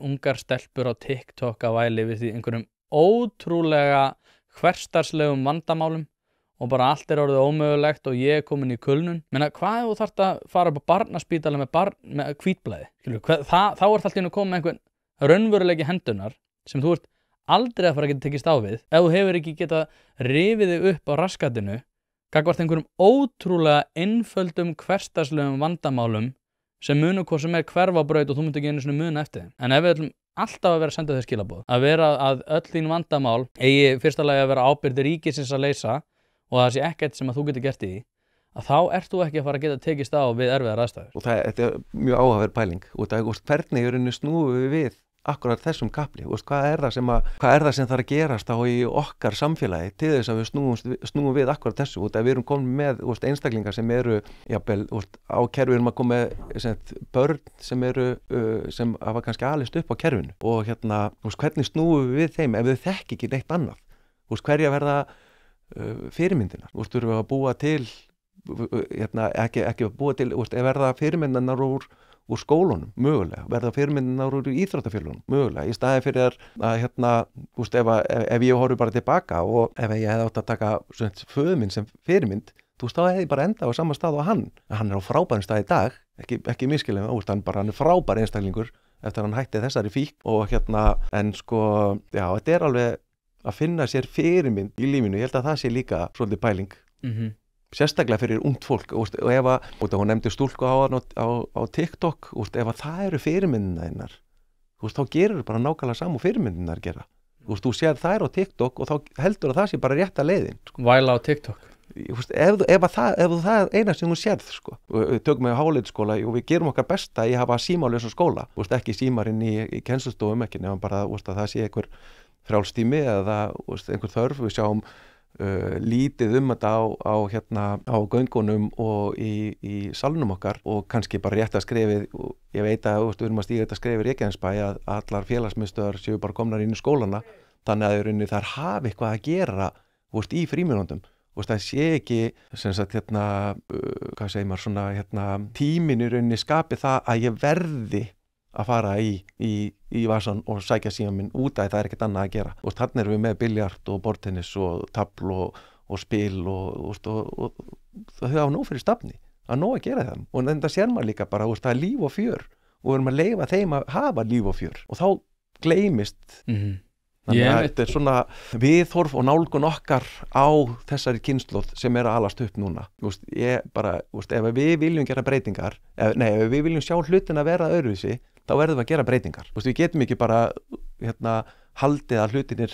ungar stelpur á TikTok að væli við því einhverjum ótrúlega hversdagslegum vandamálum og bara allt orðið ómögulegt og ég komin í kulnun. Meina, hvað ef þú þarft að fara upp á barnaspítala með hvítblæði? Þá allt í einu komið með einhvern raunveruleiki hendunar sem þú ert aldrei að fara að geta tekist á við ef þú hefur ekki getað rifið þig upp á raskatinu gagnvart einhverjum ótrúlega einföldum hversdagslegum vandamálum sem munu hvað sem hverfa á braut og þú munt ekki einu sinni muna eftir þeim. En ef við ætlum alltaf að vera að senda þau skilaboð, að vera að öll þín vandamál eigi fyrsta lagi að vera ábyrgð ríkisins að leysa og það sé ekkert sem að þú getur gert í því, að þá ert þú ekki að fara að geta tekist á við erfiðar aðstæður. Og þetta er mjög áhugaverð pæling og hvernig í rauninni snúum við akkurat þessum kapli, hvað er það sem þarf að gerast á í okkar samfélagi til þess að við snúum við akkurat þessu, og við erum komin með einstaklingar sem eru jafnvel á kerfi, við erum að koma með börn sem hafa kannski alist upp á kerfinu og hvernig snúum við þeim ef þau þekki ekki neitt annað, hverja verða fyrirmyndinar, þurfum við að búa til ekki að búa til, verða fyrirmyndinar úr skólunum, mögulega, verða fyrirmyndinar úr íþróttafélunum, mögulega, í staði fyrir ef ég horfi bara tilbaka og ef ég hefði átt að taka föður minn sem fyrirmynd, þá hefði ég bara endað á sama stað og hann er á frábærum stað í dag, ekki miskilja hann er frábær einstaklingur eftir að hann hætti þessari fík og en þetta er alveg að finna sér fyrirmynd í lífinu, ég held að það sé líka svolítið pæling. Sérstaklega fyrir ungt fólk og ef hún nefndi stúlku á TikTok, ef það eru fyrirmyndirnar þínar, þá gerur bara nákvæmlega saman fyrirmyndirnar gera. Þú sér þær á TikTok og þá heldur að það sé bara rétta leiðin. Væla á TikTok. Ef það er eina sem hún sérð, við tökum með háleitskóla og við gerum okkar besta í að hafa símalausa skóla, ekki símarinn í kennslustofum, ekki nefnum bara að það sé einhver frjálstími eða einhver þörf, við sjáum lítið þetta á göngunum og í salnum okkar og kannski bara rétt að skrefið, ég veit að við erum að stíga þetta skrefið í Reykjanesbæ að allar félagsmiðstöðvar séu bara komnar inn í skólana, þannig að þær hafi eitthvað að gera í frímínútum, það sé ekki hvað segir maður, tíminn í rauninni skapi það að ég verði að fara í vasan og sækja síðan minn út að það er ekkert annað að gera. Þannig erum við með biljart og borðtennis og tabl og spil og það hafa nóg fyrir stafni, að nóg að gera það. Og þetta sér maður líka bara, það er líf og fjör og við erum að leyfa þeim að hafa líf og fjör og þá gleymist. Þannig að þetta er svona viðhorf og nálgun okkar á þessari kynslóð sem er að alast upp núna. Ef við viljum gera breytingar, ef við viljum sjá hlutina vera öðruvísi, þá verðum við að gera breytingar. Við getum ekki bara haldið að hlutinir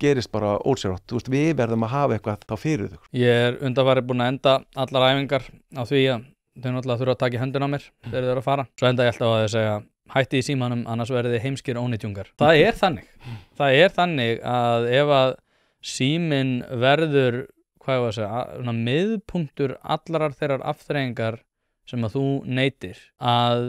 gerist bara ósjálfrátt. Við verðum að hafa eitthvað þá fyrir þau. Ég er undanfarið búin að enda allar æfingar á því að þau náttúrulega þurfa að taka í höndina á mér þegar þau eru að fara. Svo enda ég alltaf að þau segja hætti í símanum, annars verði heimskir ónýtjungar. Það er þannig að ef að síminn verður, miðpunktur allarar þeirrar afþreyingar sem að þú neytir, að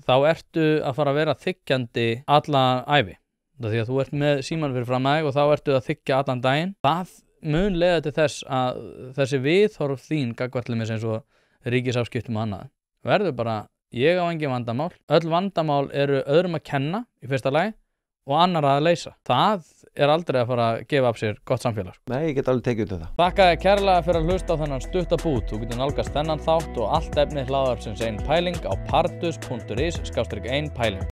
þá ertu að fara að vera þiggjandi alla ævi. Því að þú ert með símann fyrir framæg og þá ertu að þiggja allan daginn. Það mun leiða til þess að þessi viðhorf þín gagnvart eins og ríkisafskiptum og annað verður bara, ég á engin vandamál, öll vandamál eru öðrum að kenna í fyrsta lagi og annar að leysa. Það er aldrei að fara að gefa af sér gott samfélag. Nei, ég get alveg tekið undir það. Þakka þér kærlega fyrir að hlusta á þennan stutta bút. Þú getur nálgast þennan þátt og allt efni hlaðvarpsins Ein pæling á pardus.is/ein pæling.